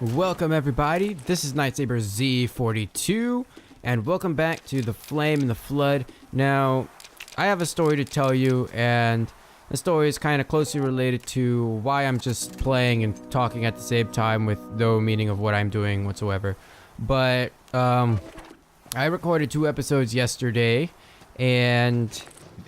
Welcome everybody, this is Nightsaber Z42 and welcome back to The Flame and the Flood. Now, I have a story to tell you, and the story is kind of closely related to why I'm just playing and talking at the same time with no meaning of what I'm doing whatsoever. But I recorded 2 episodes yesterday, and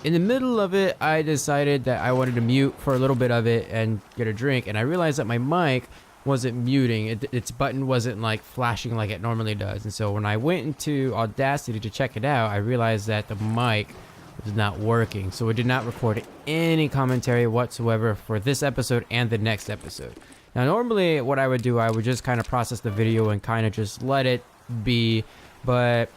in the middle of it I decided that I wanted to mute for a little bit of it and get a drink, and I realized that my mic wasn't muting. Its button wasn't like flashing like it normally does, and so when I went into Audacity to check it out, I realized that the mic was not working, so it did not record any commentary whatsoever for this episode and the next episode. Now normally what I would do, I would just kind of process the video and kind of just let it be, but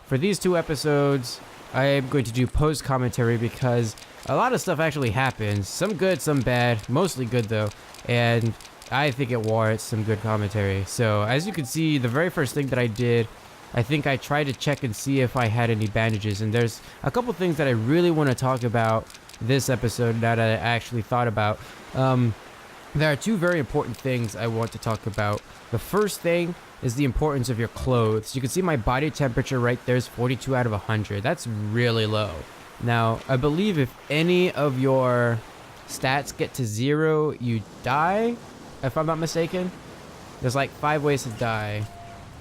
for these 2 episodes I am going to do post commentary because a lot of stuff actually happens, some good, some bad, mostly good though, and I think it warrants some good commentary. So as you can see, the very first thing that I did, I think I tried to check and see if I had any bandages, and there's a couple things that I really want to talk about this episode that I actually thought about. There are 2 very important things I want to talk about. The first thing is the importance of your clothes. You can see my body temperature right there is 42 out of 100. That's really low. Now, I believe if any of your stats get to 0, you die, if I'm not mistaken. There's like 5 ways to die.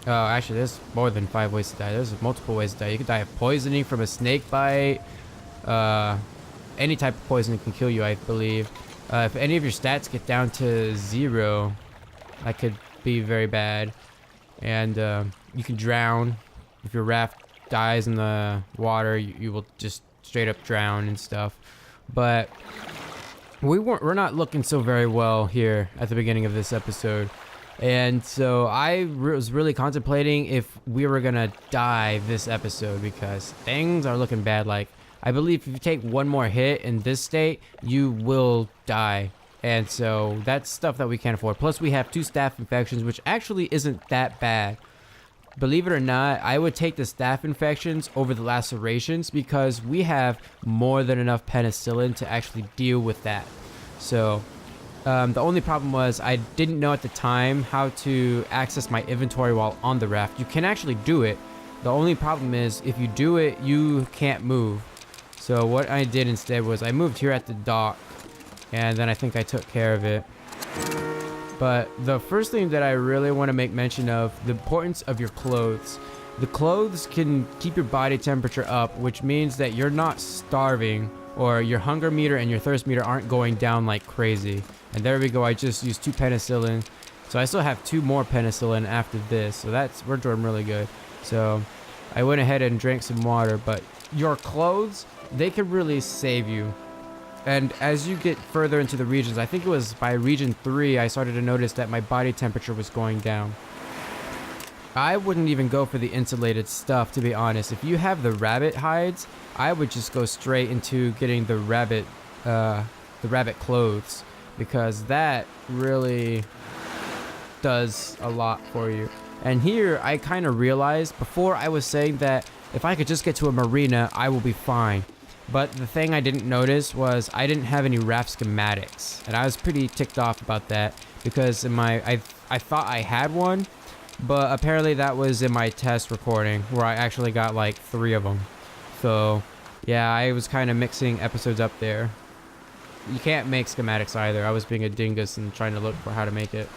Oh, actually, there's more than 5 ways to die. There's multiple ways to die. You could die of poisoning from a snake bite. Any type of poison can kill you, I believe. If any of your stats get down to 0, that could be very bad. And you can drown. If your raft dies in the water, you will just straight up drown and stuff. But we're not looking so very well here at the beginning of this episode, and so I was really contemplating if we were gonna die this episode because things are looking bad. Like, I believe if you take 1 more hit in this state, you will die, and so that's stuff that we can't afford. Plus we have 2 staph infections, which actually isn't that bad. Believe it or not, I would take the staph infections over the lacerations because we have more than enough penicillin to actually deal with that. So the only problem was I didn't know at the time how to access my inventory while on the raft. You can actually do it. The only problem is if you do it, you can't move. So what I did instead was I moved here at the dock, and then I think I took care of it. But the first thing that I really want to make mention of, the importance of your clothes. The clothes can keep your body temperature up, which means that you're not starving, or your hunger meter and your thirst meter aren't going down like crazy. And there we go, I just used 2 penicillin. So I still have 2 more penicillin after this, so we're doing really good. So I went ahead and drank some water, but your clothes, they can really save you. And as you get further into the regions, I think it was by region 3, I started to notice that my body temperature was going down. I wouldn't even go for the insulated stuff, to be honest. If you have the rabbit hides, I would just go straight into getting the rabbit clothes, because that really does a lot for you. And here, I kind of realized, before I was saying that if I could just get to a marina, I will be fine. But the thing I didn't notice was I didn't have any raft schematics, and I was pretty ticked off about that because in I thought I had one, but apparently that was in my test recording where I actually got like 3 of them. So yeah, I was kind of mixing episodes up there. You can't make schematics either. I was being a dingus and trying to look for how to make it.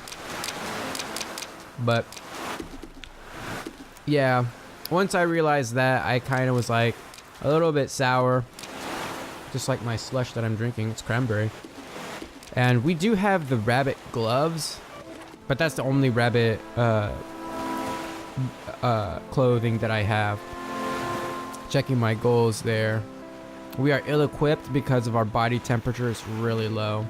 But yeah, once I realized that, I kind of was like a little bit sour. Just like my slush that I'm drinking, it's cranberry. And we do have the rabbit gloves, but that's the only rabbit clothing that I have. Checking my goals there. We are ill-equipped because of our body temperature is really low.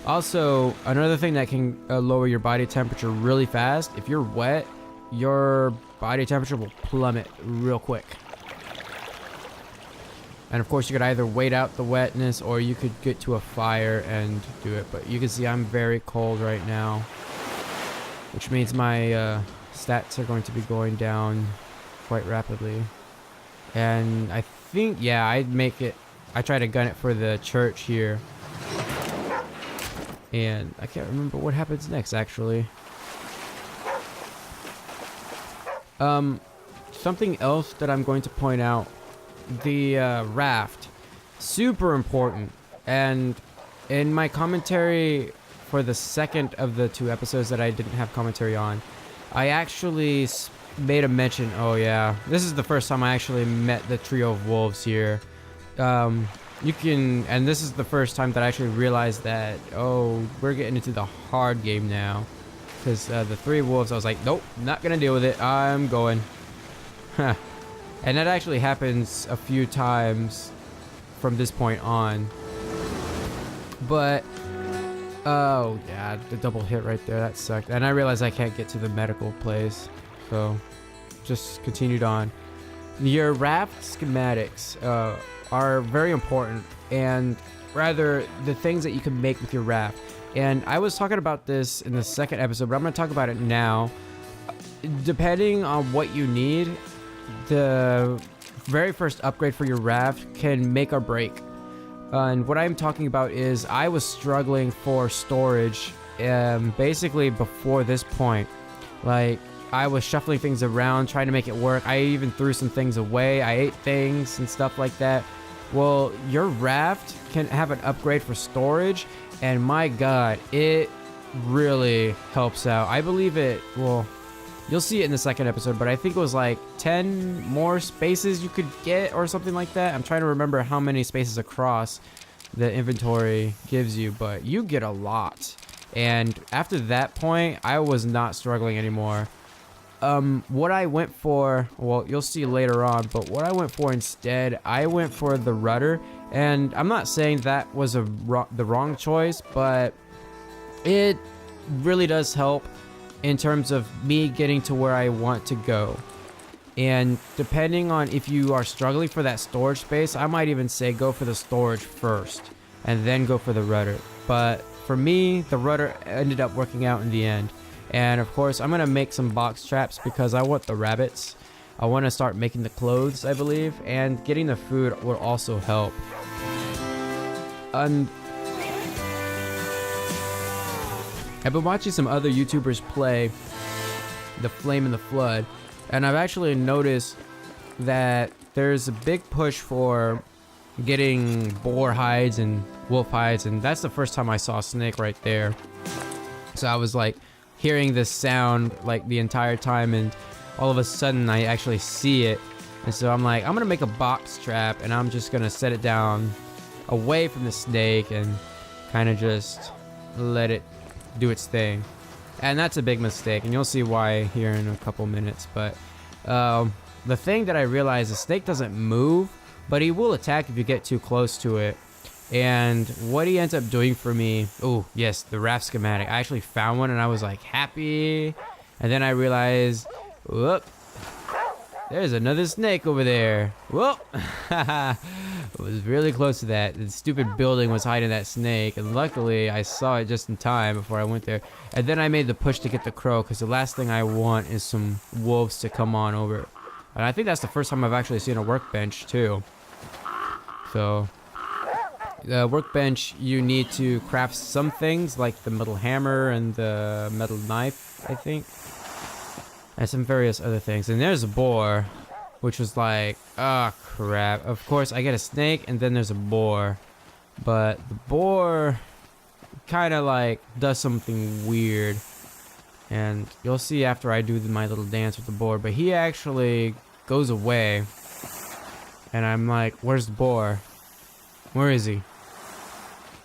Also, another thing that can lower your body temperature really fast, if you're wet, your body temperature will plummet real quick. And of course you could either wait out the wetness or you could get to a fire and do it. But you can see I'm very cold right now, which means my stats are going to be going down quite rapidly. And I think, yeah, I try to gun it for the church here. And I can't remember what happens next, actually. Something else that I'm going to point out, the raft, super important. And in my commentary for the second of the 2 episodes that I didn't have commentary on, I actually made a mention. Oh yeah, this is the first time I actually met the trio of wolves here. And this is the first time that I actually realized that, oh, we're getting into the hard game now. Because the 3 wolves, I was like, nope, not gonna deal with it, I'm going. Huh. And that actually happens a few times from this point on. But oh yeah, the double hit right there, that sucked. And I realized I can't get to the medical place, so just continued on. Your raft schematics are very important, and rather the things that you can make with your raft. And I was talking about this in the second episode, but I'm going to talk about it now. Depending on what you need, the very first upgrade for your raft can make or break. And what I'm talking about is I was struggling for storage basically before this point. Like, I was shuffling things around, trying to make it work. I even threw some things away. I ate things and stuff like that. Well, your raft can have an upgrade for storage, and my god, it really helps out. I believe it, well, you'll see it in the second episode, but I think it was like 10 more spaces you could get or something like that. I'm trying to remember how many spaces across the inventory gives you, but you get a lot. And after that point, I was not struggling anymore. What I went for, well, you'll see later on, but what I went for instead, I went for the rudder. And I'm not saying that was the wrong choice, but it really does help in terms of me getting to where I want to go. And depending on if you are struggling for that storage space, I might even say go for the storage first and then go for the rudder. But for me, the rudder ended up working out in the end. And of course, I'm gonna make some box traps because I want the rabbits. I want to start making the clothes, I believe, and getting the food will also help. And I've been watching some other YouTubers play the Flame in the Flood, and I've actually noticed that there's a big push for getting boar hides and wolf hides, and that's the first time I saw a snake right there. So I was like hearing this sound like the entire time, and all of a sudden I actually see it. And so I'm like, I'm gonna make a box trap, and I'm just gonna set it down away from the snake and kind of just let it do its thing. And that's a big mistake, and you'll see why here in a couple minutes. But the thing that I realized, the snake doesn't move, but he will attack if you get too close to it. And what he ends up doing for me, oh yes, the raft schematic. I actually found one, and I was like happy. And then I realized, whoop, there's another snake over there. Whoop. I was really close to that. The stupid building was hiding that snake, and luckily I saw it just in time before I went there. And then I made the push to get the crow, because the last thing I want is some wolves to come on over. And I think that's the first time I've actually seen a workbench too. So the workbench, you need to craft some things like the metal hammer and the metal knife, I think, and some various other things. And there's a boar, which was like, oh crap. Of course I get a snake, and then there's a boar, but the boar kind of like does something weird, and you'll see after I do my little dance with the boar. But he actually goes away, and I'm like, where's the boar? Where is he?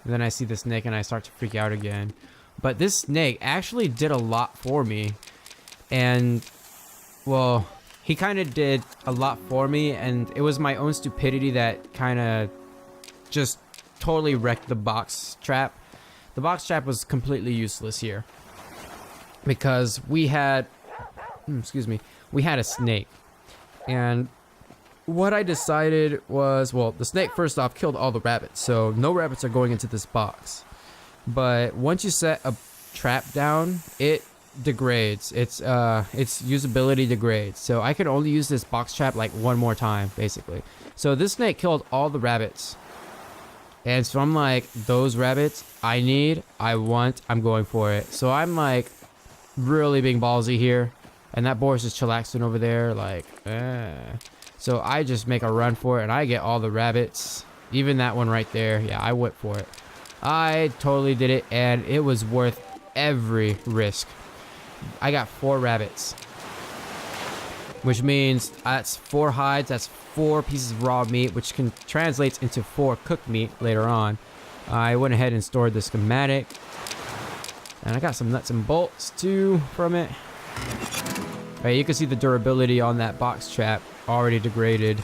And then I see the snake, and I start to freak out again. But this snake actually did a lot for me. And, well, he kind of did a lot for me, and it was my own stupidity that kind of just totally wrecked the box trap. The box trap was completely useless here, because we had, we had a snake. And what I decided was, well, the snake first off killed all the rabbits, so no rabbits are going into this box. But once you set a trap down, it degrades. Its usability degrades. So I could only use this box trap like one more time, basically. So this snake killed all the rabbits. And so I'm like, those rabbits I need, I want, I'm going for it. So I'm like really being ballsy here. and that boar is just chillaxing over there like, So I just make a run for it, and I get all the rabbits. Even that one right there. Yeah, I went for it. I totally did it, and it was worth every risk. I got 4 rabbits, which means that's 4 hides, that's 4 pieces of raw meat, which can translates into 4 cooked meat later on. I went ahead and stored the schematic, and I got some nuts and bolts too from it. Right, you can see the durability on that box trap already degraded.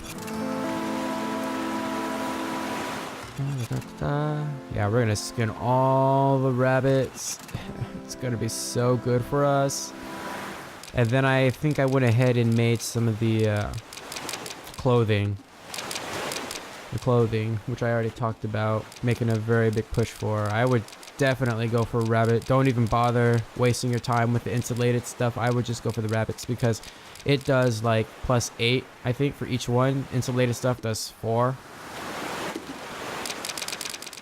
Yeah, we're gonna skin all the rabbits. It's gonna be so good for us. And then I think I went ahead and made some of the clothing. The clothing, which I already talked about, making a very big push for. I would definitely go for rabbit. Don't even bother wasting your time with the insulated stuff. I would just go for the rabbits because it does like +8, I think, for each one. Insulated stuff does 4.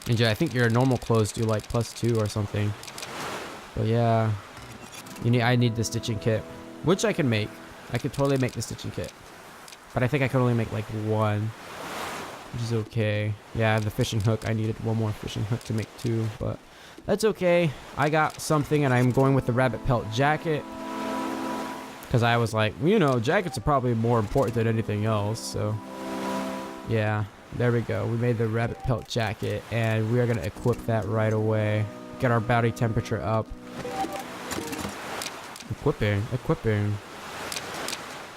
And yeah, I think your normal clothes do like +2 or something. But yeah, I need the stitching kit, which I can make. I could totally make the stitching kit, but I think I can only make like 1, which is okay. Yeah, the fishing hook. I needed 1 more fishing hook to make 2, but that's okay. I got something, and I'm going with the rabbit pelt jacket because I was like, you know, jackets are probably more important than anything else. So yeah. There we go. We made the rabbit pelt jacket, and we are going to equip that right away. Get our body temperature up. Equipping. And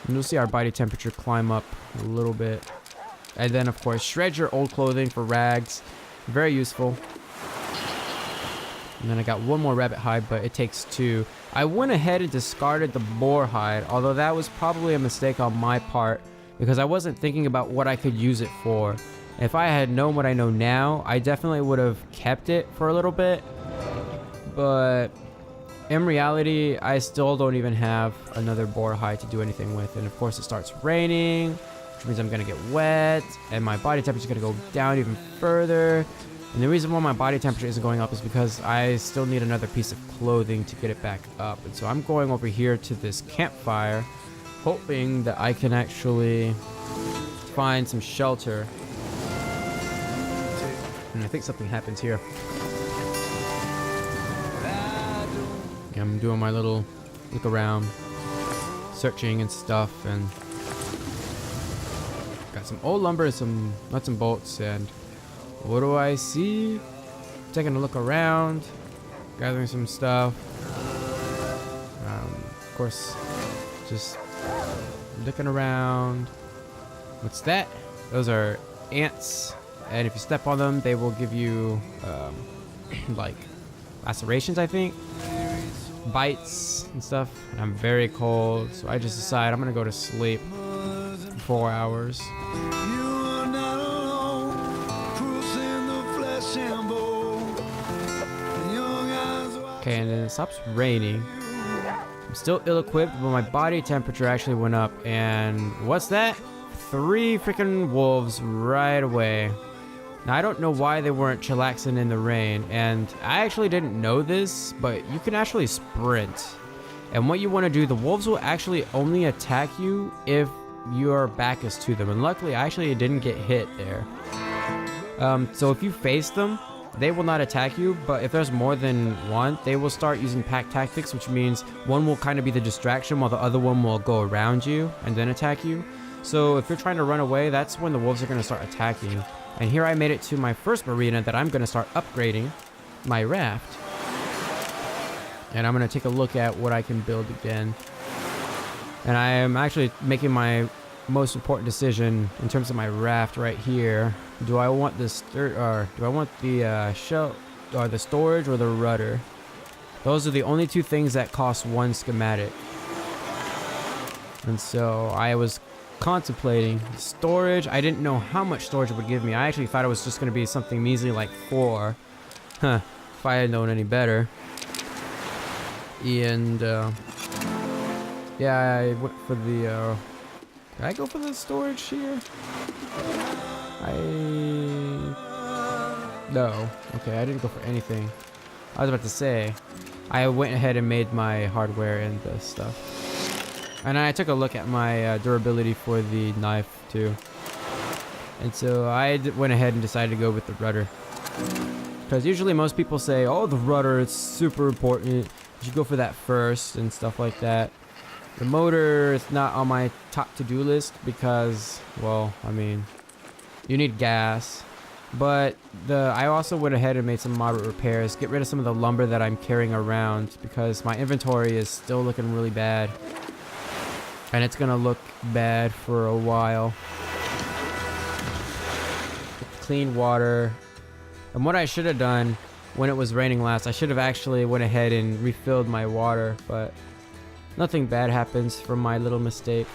you'll see our body temperature climb up a little bit. And then, of course, shred your old clothing for rags. Very useful. And then I got 1 more rabbit hide, but it takes 2. I went ahead and discarded the boar hide, although that was probably a mistake on my part, because I wasn't thinking about what I could use it for. If I had known what I know now, I definitely would have kept it for a little bit. But in reality, I still don't even have another boar hide to do anything with. And of course it starts raining, which means I'm gonna get wet, and my body temperature is gonna go down even further. And the reason why my body temperature isn't going up is because I still need another piece of clothing to get it back up. And so I'm going over here to this campfire, hoping that I can actually find some shelter. And I think something happens here. I'm doing my little look around, searching and stuff, and got some old lumber, some nuts and bolts, and what do I see? Taking a look around, gathering some stuff. Of course, just looking around. What's that? Those are ants, and if you step on them, they will give you like lacerations, I think, bites and stuff. And I'm very cold, so I just decide I'm gonna go to sleep for 4 hours. Okay, and then it stops raining. I'm still ill-equipped, but my body temperature actually went up. And what's that? 3 freaking wolves right away. Now, I don't know why they weren't chillaxing in the rain, and I actually didn't know this, but you can actually sprint. And what you want to do, the wolves will actually only attack you if your back is to them. And luckily, I actually didn't get hit there. So if you face them, they will not attack you, but if there's more than one, they will start using pack tactics, which means one will kind of be the distraction while the other one will go around you and then attack you. So if you're trying to run away, that's when the wolves are going to start attacking. And here I made it to my first marina that I'm going to start upgrading my raft. And I'm going to take a look at what I can build again. And I am actually making my most important decision in terms of my raft right here. Do I want this or do I want the shell or the storage or the rudder? Those are the only 2 things that cost 1 schematic. And so I was contemplating storage. I didn't know how much storage it would give me. I actually thought it was just going to be something measly like 4. If I had known any better. And yeah, I went for the did I go for the storage here? No. Okay, I didn't go for anything. I was about to say, I went ahead and made my hardware and the stuff. And I took a look at my durability for the knife too. And so I went ahead and decided to go with the rudder. Because usually most people say, oh, the rudder, it's super important. You should go for that first and stuff like that. The motor is not on my top to-do list because, well, I mean, you need gas. But I also went ahead and made some moderate repairs. Get rid of some of the lumber that I'm carrying around because my inventory is still looking really bad. And it's gonna look bad for a while. Clean water. And what I should have done when it was raining last, I should have actually went ahead and refilled my water, but nothing bad happens from my little mistake.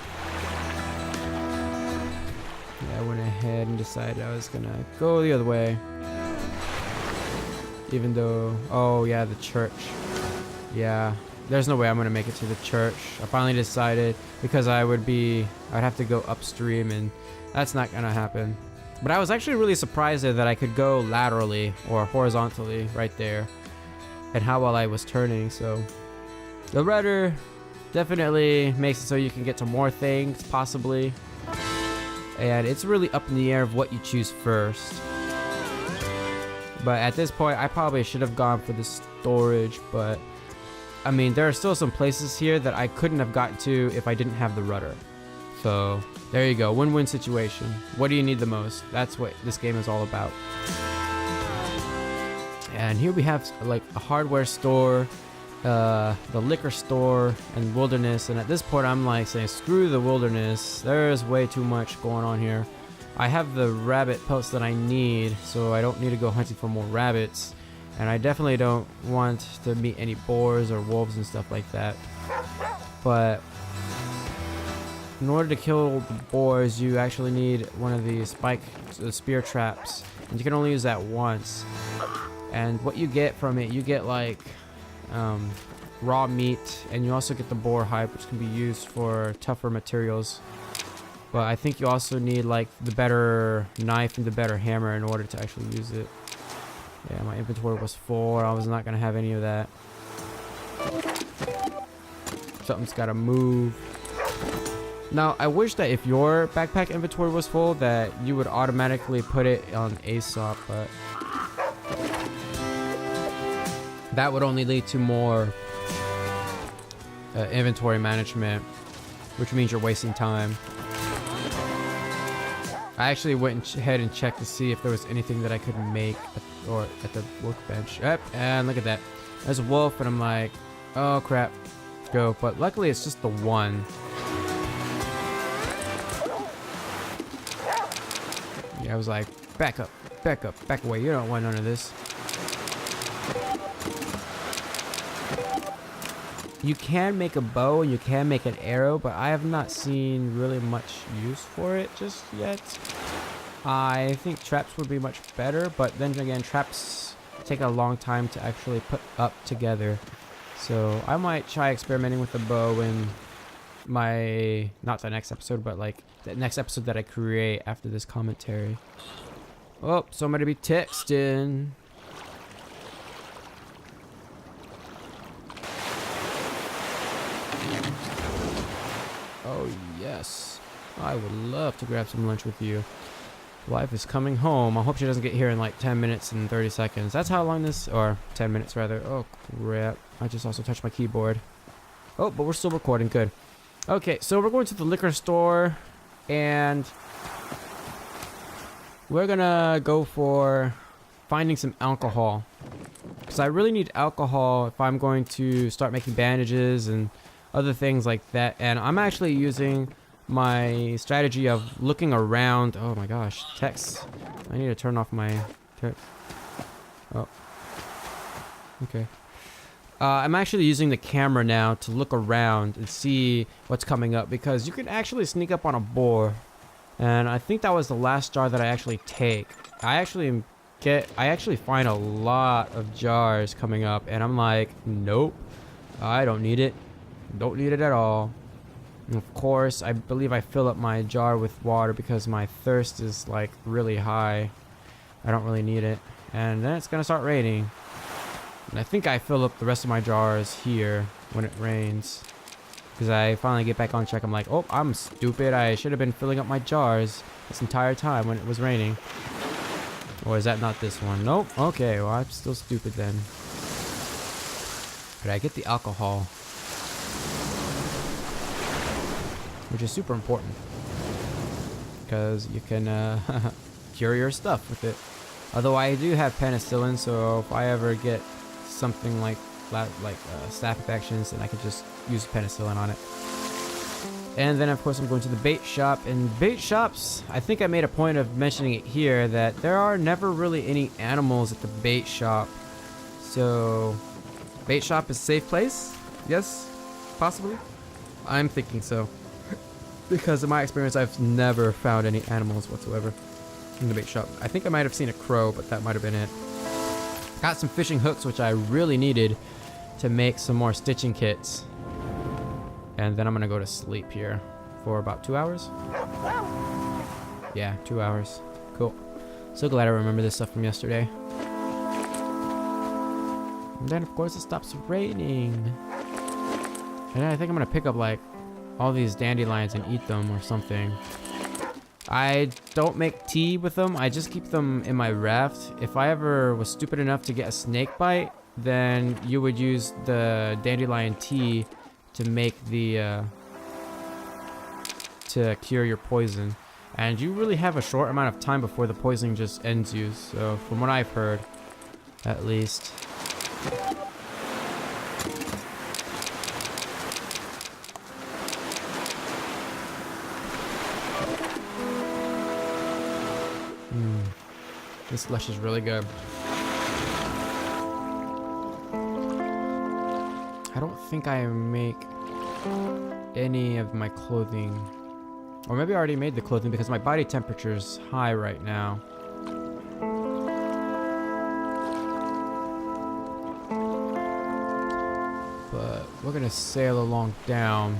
Yeah, I went ahead and decided I was gonna go the other way. Even though, oh yeah, the church. Yeah, there's no way I'm gonna make it to the church. I finally decided because I'd have to go upstream and that's not gonna happen. But I was actually really surprised that I could go laterally or horizontally right there and how well I was turning. So the rudder definitely makes it so you can get to more things possibly. And it's really up in the air of what you choose first. But at this point, I probably should have gone for the storage, but I mean, there are still some places here that I couldn't have gotten to if I didn't have the rudder. So there you go, win-win situation. What do you need the most? That's what this game is all about. And here we have like a hardware store, the liquor store, and wilderness. And at this point, I'm like saying, screw the wilderness. There's way too much going on here. I have the rabbit pelts that I need, so I don't need to go hunting for more rabbits. And I definitely don't want to meet any boars or wolves and stuff like that. But in order to kill the boars, you actually need one of these spear traps. And you can only use that once. And what you get from it, you get like raw meat, and you also get the boar hide, which can be used for tougher materials. But I think you also need like the better knife and the better hammer in order to actually use it. Yeah, my inventory was full. I was not gonna have any of that. Something's gotta move. Now, I wish that if your backpack inventory was full, that you would automatically put it on ASOP, but that would only lead to more inventory management, which means you're wasting time. I actually went ahead and checked to see if there was anything that I could make at the workbench. Yep, and look at that. There's a wolf, and I'm like, oh crap, let's go. But luckily, it's just the one. Yeah, I was like, back up, back away. You don't want none of this. You can make a bow and you can make an arrow, but I have not seen really much use for it just yet. I think traps would be much better, but then again, traps take a long time to actually put up together. So I might try experimenting with the bow in my, not the next episode, but like the next episode that I create after this commentary. Oh, somebody be texting. Oh yes, I would love to grab some lunch with you. Wife is coming home. I hope she doesn't get here in like 10 minutes and 30 seconds. That's how long this, or 10 minutes rather. Oh crap, I just also touched my keyboard. Oh, but we're still recording, good. Okay, so we're going to the liquor store and we're gonna go for finding some alcohol. Because I really need alcohol if I'm going to start making bandages and other things like that. And I'm actually using my strategy of looking around. Oh my gosh, text. I need to turn off my text. Oh. Okay. I'm actually using the camera now to look around and see what's coming up, because you can actually sneak up on a boar. And I think that was the last jar that I actually take. I actually find a lot of jars coming up, and I'm like, nope, I don't need it. Don't need it at all. And of course, I believe I fill up my jar with water because my thirst is like really high. I don't really need it. And then it's gonna start raining. And I think I fill up the rest of my jars here when it rains. Because I finally get back on track. I'm like, oh, I'm stupid. I should have been filling up my jars this entire time when it was raining. Or is that not this one? Nope. Okay, well, I'm still stupid then. But I get the alcohol, which is super important. Because you can cure your stuff with it. Although I do have penicillin, so if I ever get something like staph infections, then I could just use penicillin on it. And then of course I'm going to the bait shop. And bait shops, I think I made a point of mentioning it here, that there are never really any animals at the bait shop. So bait shop is a safe place? Yes? Possibly? I'm thinking so. Because in my experience, I've never found any animals whatsoever in the bait shop. I think I might have seen a crow, but that might have been it. Got some fishing hooks, which I really needed to make some more stitching kits. And then I'm gonna go to sleep here for about 2 hours. Yeah, 2 hours. Cool. So glad I remember this stuff from yesterday. And then of course it stops raining. And then I think I'm gonna pick up like all these dandelions and eat them or something. I don't make tea with them. I just keep them in my raft. If I ever was stupid enough to get a snake bite, then you would use the dandelion tea to make the to cure your poison. And you really have a short amount of time before the poison just ends you. So from what I've heard, at least. This slush is really good. I don't think I make any of my clothing. Or maybe I already made the clothing because my body temperature is high right now. But we're gonna sail along down.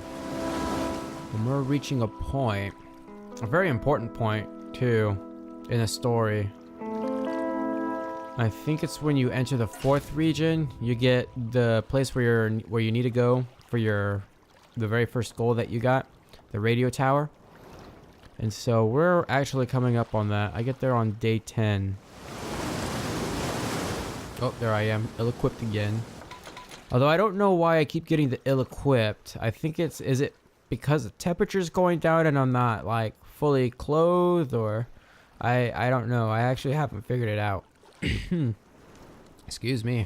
And we're reaching a point. A very important point, too, in the story. I think it's when you enter the 4th region, you get the place where you need to go for the very first goal that you got, the radio tower. And so we're actually coming up on that. I get there on day 10. Oh, there I am, ill-equipped again. Although I don't know why I keep getting the ill-equipped. I think is it because the temperature's going down and I'm not like fully clothed, or I don't know. I actually haven't figured it out. Excuse me.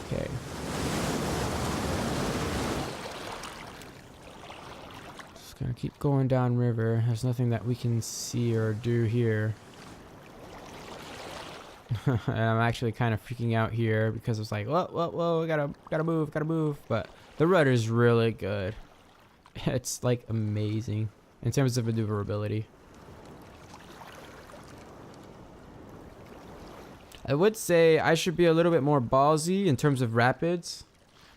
Okay. Just gonna keep going down river. There's nothing that we can see or do here. And I'm actually kind of freaking out here because it's like, whoa, gotta move. But the rudder's really good. It's like amazing in terms of maneuverability. I would say I should be a little bit more ballsy in terms of rapids.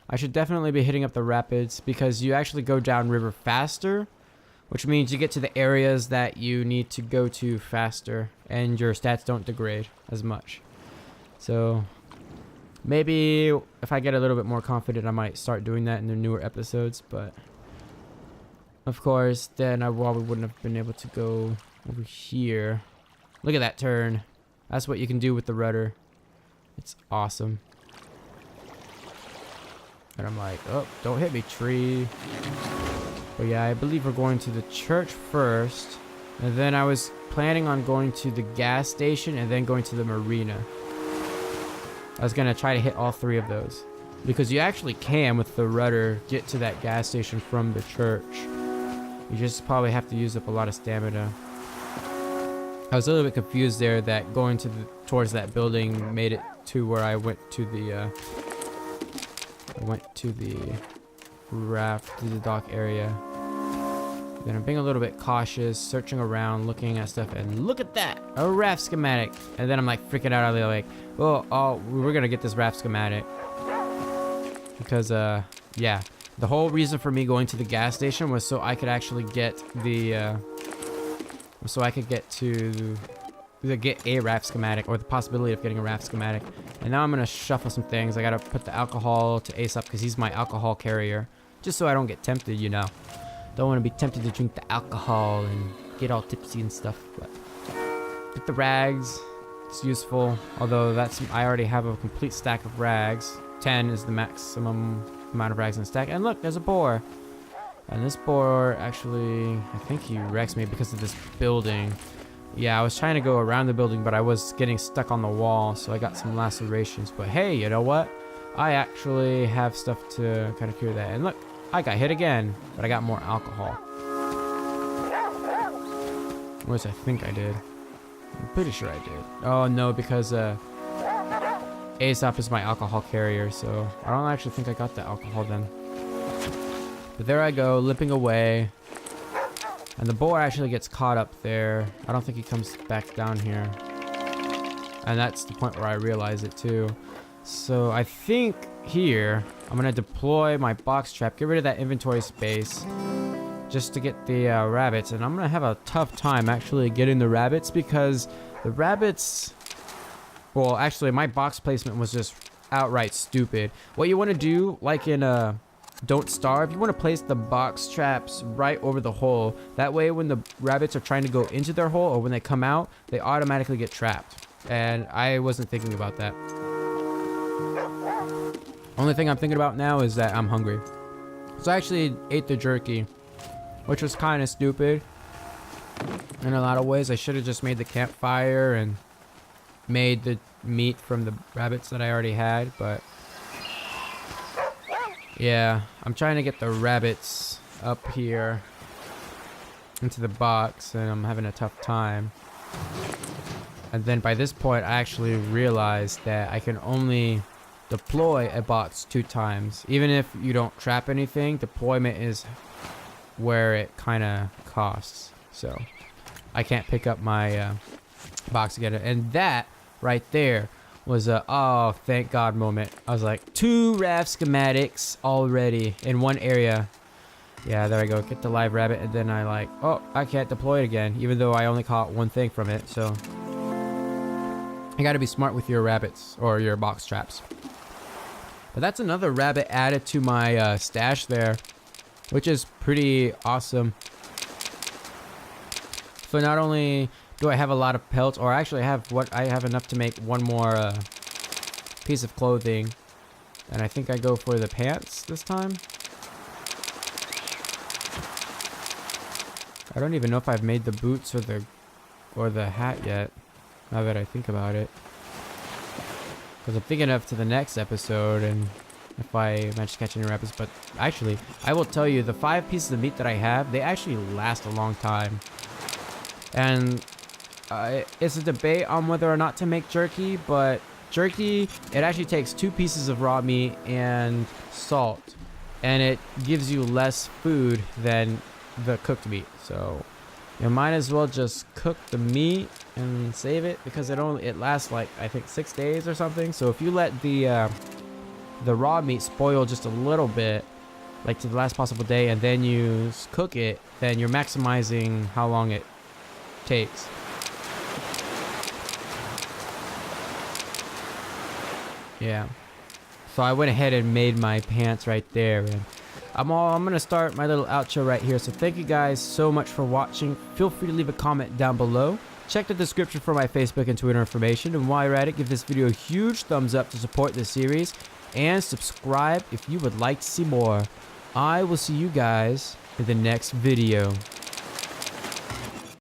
I should definitely be hitting up the rapids because you actually go down river faster, which means you get to the areas that you need to go to faster and your stats don't degrade as much. So maybe if I get a little bit more confident, I might start doing that in the newer episodes. But of course, then I probably wouldn't have been able to go over here. Look at that turn. That's what you can do with the rudder. It's awesome. And I'm like, oh, don't hit me, tree. But yeah, I believe we're going to the church first. And then I was planning on going to the gas station and then going to the marina. I was going to try to hit all 3 of those. Because you actually can, with the rudder, get to that gas station from the church. You just probably have to use up a lot of stamina. I was a little bit confused there that going towards that building made it to where I went to the raft, to the dock area. Then I'm being a little bit cautious, searching around, looking at stuff, and look at that, a raft schematic. And then I'm like freaking out. I'm like, oh, we're gonna get this raft schematic because yeah, the whole reason for me going to the gas station was so I could actually get get a raft schematic, or the possibility of getting a raft schematic. And now I'm gonna shuffle some things. I gotta put the alcohol to Ace up because he's my alcohol carrier. Just so I don't get tempted, you know. Don't want to be tempted to drink the alcohol and get all tipsy and stuff. But get the rags. It's useful. Although I already have a complete stack of rags. 10 is the maximum amount of rags in the stack. And look, there's a boar. And this boar actually, I think he wrecks me because of this building. Yeah, I was trying to go around the building, but I was getting stuck on the wall, so I got some lacerations. But hey, you know what? I actually have stuff to kind of cure that. And look, I got hit again, but I got more alcohol. Or at least I think I did. I'm pretty sure I did. Oh no, because Aesop is my alcohol carrier, so I don't actually think I got the alcohol then. But there I go, limping away. And the boar actually gets caught up there. I don't think he comes back down here. And that's the point where I realize it too. So I think here, I'm gonna deploy my box trap, get rid of that inventory space, just to get the rabbits. And I'm gonna have a tough time actually getting the rabbits because the rabbits, well, actually my box placement was just outright stupid. What you wanna do, like in Don't Starve, you want to place the box traps right over the hole. That way when the rabbits are trying to go into their hole or when they come out, they automatically get trapped. And I wasn't thinking about that. Only thing I'm thinking about now is that I'm hungry. So I actually ate the jerky, which was kind of stupid in a lot of ways. I should have just made the campfire and made the meat from the rabbits that I already had, but yeah, I'm trying to get the rabbits up here into the box, and I'm having a tough time. And then by this point, I actually realized that I can only deploy a box 2 times. Even if you don't trap anything, deployment is where it kind of costs. So I can't pick up my box again. And that right there was a oh thank god moment. I was like 2 raft schematics already in one area. Yeah, there I go, get the live rabbit. And then I like, oh, I can't deploy it again even though I only caught 1 thing from it. So you got to be smart with your rabbits or your box traps. But that's another rabbit added to my stash there, which is pretty awesome. So not only do I have a lot of pelts, or actually I have enough to make 1 more piece of clothing. And I think I go for the pants this time. I don't even know if I've made the boots or the hat yet, now that I think about it. Because I'm thinking of to the next episode, and if I manage to catch any rabbits. But actually, I will tell you, the 5 pieces of meat that I have, they actually last a long time. And it's a debate on whether or not to make jerky, but jerky, it actually takes 2 pieces of raw meat and salt, and it gives you less food than the cooked meat. So you might as well just cook the meat and save it, because it lasts like I think 6 days or something. So if you let the raw meat spoil just a little bit, like to the last possible day, and then you cook it, then you're maximizing how long it takes. Yeah. So I went ahead and made my pants right there, and I'm gonna start my little outro right here. So thank you guys so much for watching. Feel free to leave a comment down below. Check the description for my Facebook and Twitter information, and while you're at it, give this video a huge thumbs up to support this series, and subscribe if you would like to see more. I will see you guys in the next video.